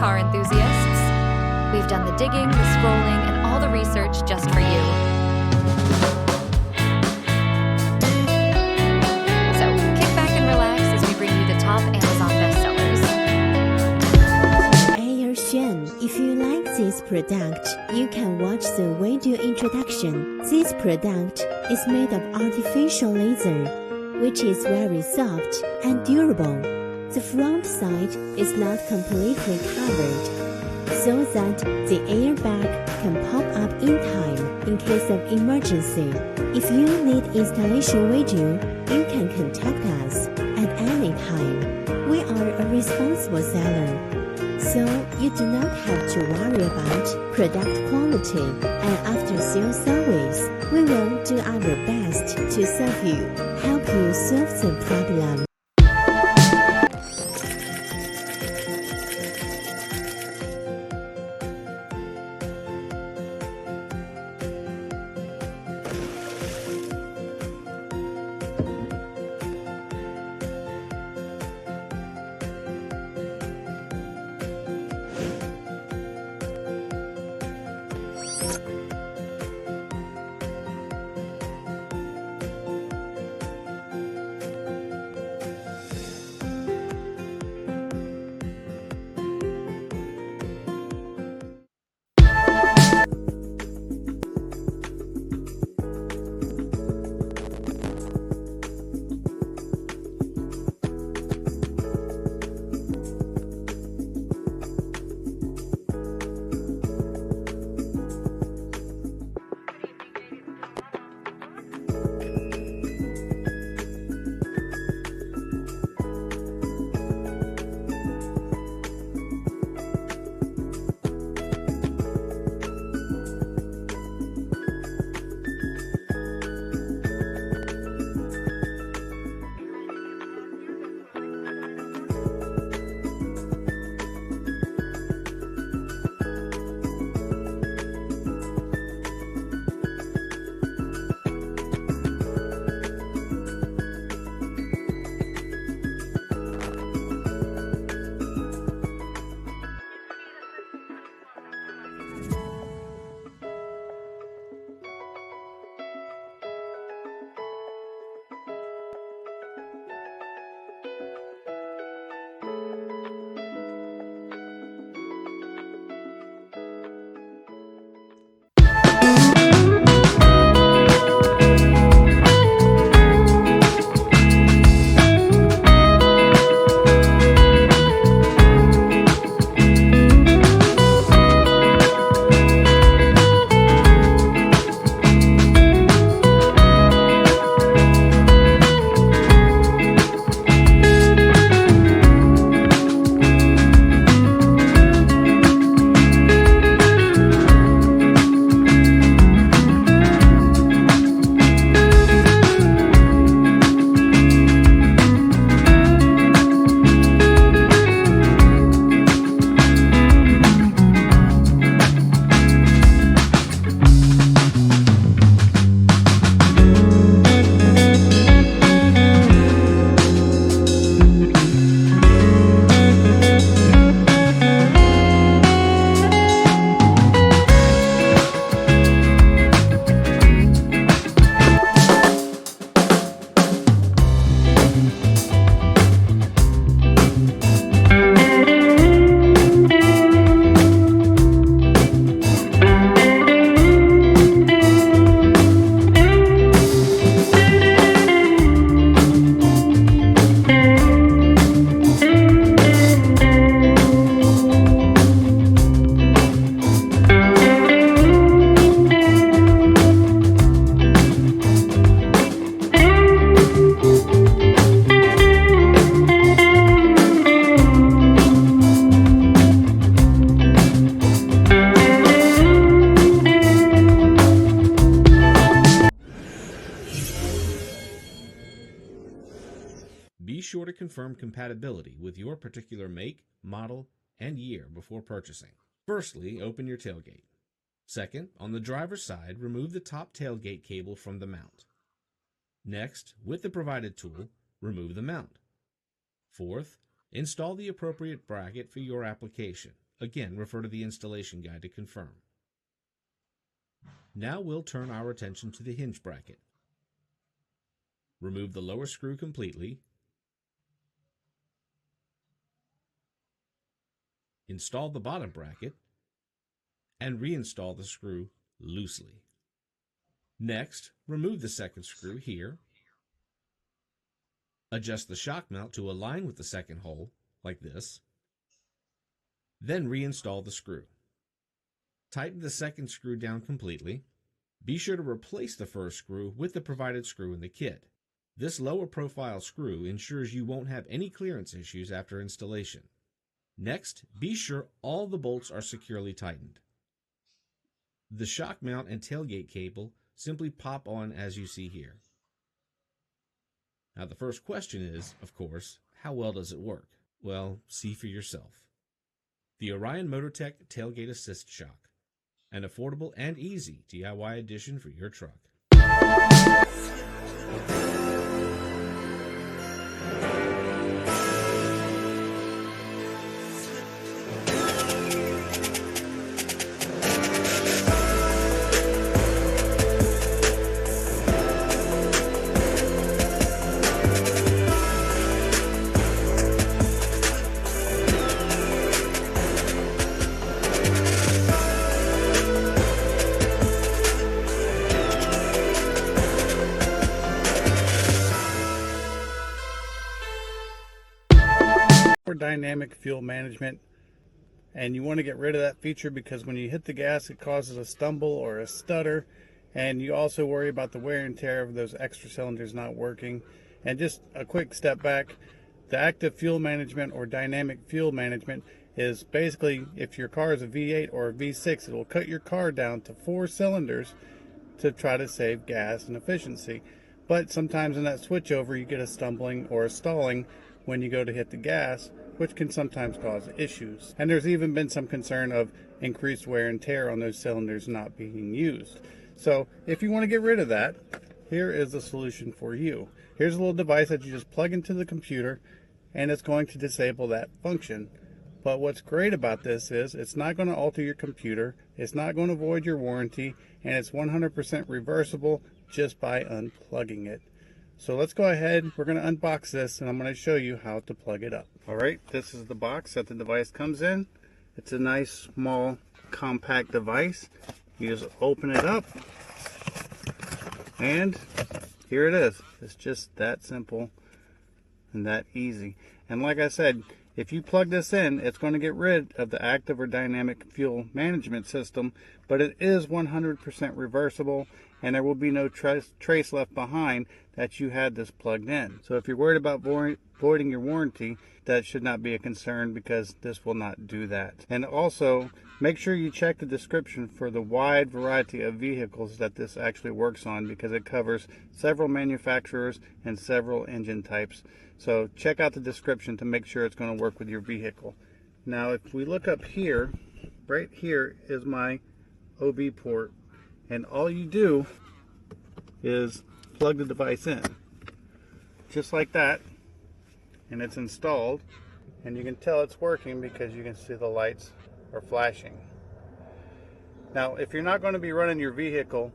car enthusiasts. We've done the digging, the scrolling, and all the research just for you. So kick back and relax as we bring you the top Amazon bestsellers. If you like this product, you can watch the video introduction. This product is made of artificial leather, which is very soft and durable. The front side is not completely covered, so that the airbag can pop up in time in case of emergency. If you need installation video, you can contact us at any time. We are a responsible seller, so you do not have to worry about product quality and after-sales service. We will do our best to serve you, help you solve the problem. Be sure to confirm compatibility with your particular make, model, and year before purchasing. Firstly, open your tailgate. Second, on the driver's side, remove the top tailgate cable from the mount. Next, with the provided tool, remove the mount. Fourth, install the appropriate bracket for your application, Again, refer to the installation guide to confirm. Now we'll turn our attention to the hinge bracket. Remove the lower screw completely. Install the bottom bracket and reinstall the screw loosely. Next, remove the second screw here. Adjust the shock mount to align with the second hole, like this. Then reinstall the screw. Tighten the second screw down completely. Be sure to replace the first screw with the provided screw in the kit. This lower profile screw ensures you won't have any clearance issues after installation. Next, be sure all the bolts are securely tightened. The shock mount and tailgate cable simply pop on as you see here. Now the first question is, of course, how well does it work? Well, see for yourself. The Orion Motortech Tailgate Assist Shock, an affordable and easy DIY addition for your truck. For dynamic fuel management, and you want to get rid of that feature because when you hit the gas it causes a stumble or a stutter, and you also worry about the wear and tear of those extra cylinders not working. And just a quick step back, the active fuel management or dynamic fuel management is basically, if your car is a V8 or a V6, it will cut your car down to 4 cylinders to try to save gas and efficiency. But sometimes in that switchover you get a stumbling or a stalling when you go to hit the gas, which can sometimes cause issues. And there's even been some concern of increased wear and tear on those cylinders not being used. So if you want to get rid of that, here is the solution for you. Here's a little device that you just plug into the computer and it's going to disable that function. But what's great about this is it's not going to alter your computer, it's not going to void your warranty, and it's 100% reversible just by unplugging it. So let's go ahead, we're going to unbox this and I'm going to show you how to plug it up. Alright, this is the box that the device comes in. It's a nice, small, compact device. You just open it up and here it is. It's just that simple and that easy. And like I said, if you plug this in, it's going to get rid of the active or dynamic fuel management system, but it is 100% reversible and there will be no trace left behind that you had this plugged in. So if you're worried about voiding your warranty, that should not be a concern because this will not do that. And also, make sure you check the description for the wide variety of vehicles that this actually works on, because it covers several manufacturers and several engine types. So check out the description to make sure it's going to work with your vehicle. Now if we look up here, right here is my OB port, and all you do is plug the device in just like that, and it's installed, and you can tell it's working because you can see the lights are flashing. Now if you're not going to be running your vehicle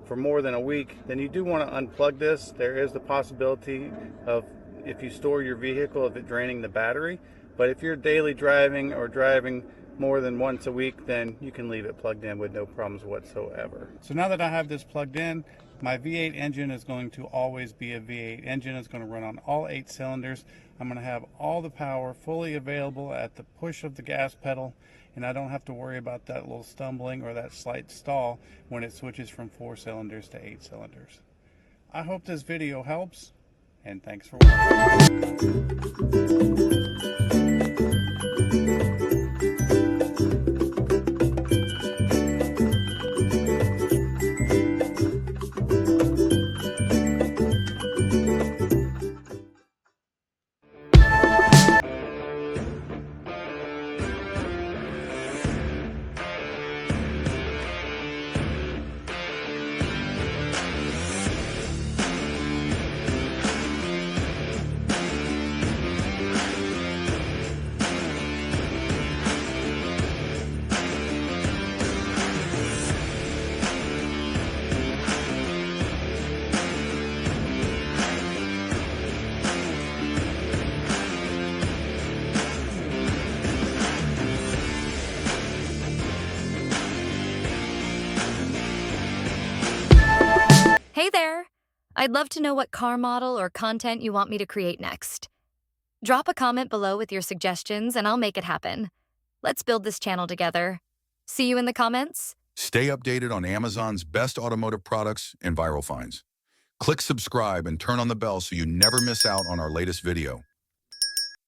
for more than a week, then you do want to unplug this. There is the possibility of, if you store your vehicle, of it draining the battery. But if you're daily driving or driving more than once a week, then you can leave it plugged in with no problems whatsoever. So now that I have this plugged in, my V8 engine is going to always be a V8 engine. It's going to run on all 8 cylinders. I'm going to have all the power fully available at the push of the gas pedal, and I don't have to worry about that little stumbling or that slight stall when it switches from 4 cylinders to 8 cylinders. I hope this video helps, and thanks for watching. Hey there! I'd love to know what car model or content you want me to create next. Drop a comment below with your suggestions and I'll make it happen. Let's build this channel together. See you in the comments? Stay updated on Amazon's best automotive products and viral finds. Click subscribe and turn on the bell so you never miss out on our latest video.